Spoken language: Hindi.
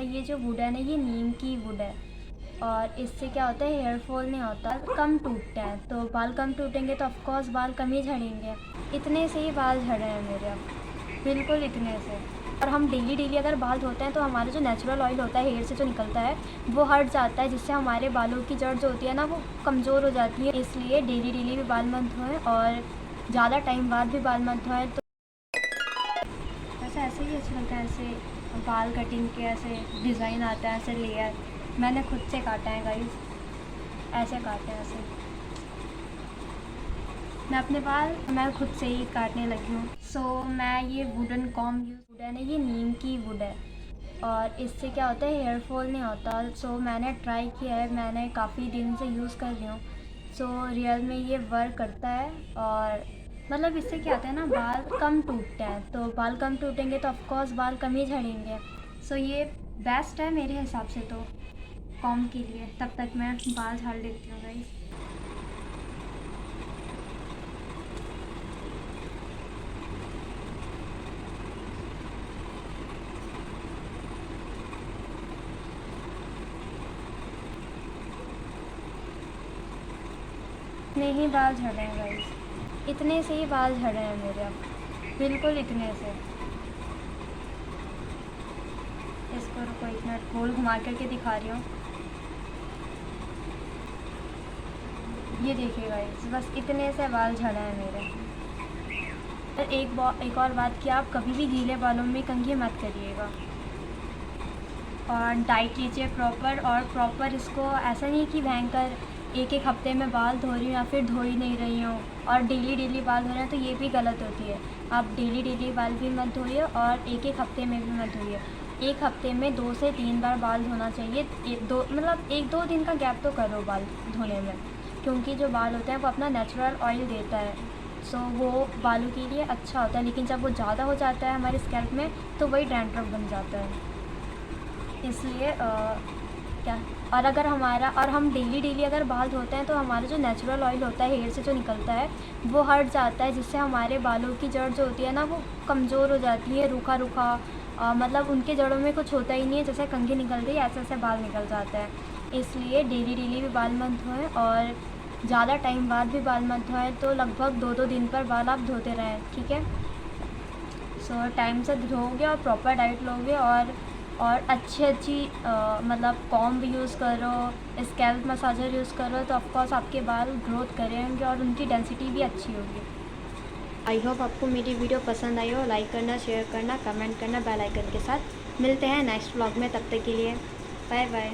ये जो वुड है ना, ये नीम की वुड है और इससे क्या होता है, हेयर फॉल नहीं होता, कम टूटते हैं। तो बाल कम टूटेंगे तो ऑफकोर्स बाल कम ही झड़ेंगे। इतने से ही बाल झड़ रहे हैं मेरे अब, बिल्कुल इतने से। और हम डेली डेली अगर बाल धोते हैं तो हमारा जो नेचुरल ऑयल होता है हेयर से जो निकलता है वो हट जाता है, जिससे हमारे बालों की जड़ जो होती है ना वो कमज़ोर हो जाती है। इसलिए डेली डेली भी बाल मत धोएं और ज़्यादा टाइम बाद भी बाल मत धोएं। तो वैसे ऐसे ही अच्छा लगता है, ऐसे बाल कटिंग के ऐसे डिज़ाइन आता है, ऐसे लेयर मैंने खुद से काटा है गाइस, ऐसे काटे हैं ऐसे। मैं अपने बाल मैं खुद से ही काटने लगी हूँ। सो मैं ये वुडन कॉम वुड है ना, ये नीम की वुड है और इससे क्या होता है, हेयर फॉल नहीं होता। सो मैंने ट्राई किया है, मैंने काफ़ी दिन से यूज़ कर रही हूँ। सो रियल में ये वर्क करता है और मतलब इससे क्या होता है ना, बाल कम टूटते हैं। तो बाल कम टूटेंगे तो ऑफकोर्स बाल कम ही झड़ेंगे। सो ये बेस्ट है मेरे हिसाब से तो कॉम के लिए। तब तक मैं बाल झाड़ लेती हूँ गाइस। इतने ही बाल झड़ रहे हैं गाइस, इतने से ही बाल झड़ रहे हैं मेरे अब, बिल्कुल इतने से। इसको रुको एक मिनट, गोल घुमा करके दिखा रही हूँ। ये देखिए गाइस, बस इतने से बाल झड़े हैं मेरे। और एक और बात कि आप कभी भी गीले बालों में कंघी मत करिएगा और डाइट लीजिए प्रॉपर। और प्रॉपर इसको ऐसा नहीं कि भयंकर एक एक हफ्ते में बाल धो रही हूँ या फिर धो ही नहीं रही हूँ और डेली डेली बाल धो रहे हैं, तो ये भी गलत होती है। आप डेली डेली बाल भी मत धोइए और एक एक हफ्ते में भी मत धोइए। एक हफ्ते में 2 से 3 बार बाल धोना चाहिए। मतलब 1-2 दिन का गैप तो करो बाल धोने में, क्योंकि जो बाल होते हैं वो अपना नेचुरल ऑयल देता है। सो वो बालों के लिए अच्छा होता है। लेकिन जब वो ज़्यादा हो जाता है हमारे स्कैल्प में तो वही डैंड्रफ बन जाता है। इसलिए क्या और अगर हम डेली डेली अगर बाल धोते हैं तो हमारा जो नेचुरल ऑयल होता है हेयर से जो निकलता है वो हट जाता है, जिससे हमारे बालों की जड़ जो होती है ना वो कमज़ोर हो जाती है, रूखा रूखा। मतलब उनके जड़ों में कुछ होता ही नहीं है, जैसे कंघी निकल गई ऐसे ऐसे बाल निकल जाता है। इसलिए डेली डेली भी बाल मत धोएं और ज़्यादा टाइम बाद भी बाल मत धोएं। तो लगभग 2-2 दिन पर बाल आप धोते रहें, ठीक है। सो टाइम से धोओगे और प्रॉपर डाइट लोगे और अच्छी मतलब कॉम्ब यूज़ करो, स्कैल्प मसाजर यूज़ करो, तो ऑफकोर्स आपके बाल ग्रोथ करेंगे और उनकी डेंसिटी भी अच्छी होगी। आई होप आपको मेरी वीडियो पसंद आई हो। लाइक करना, शेयर करना, कमेंट करना बेल आइकन के साथ। मिलते हैं नेक्स्ट व्लॉग में, तब तक के लिए बाय बाय।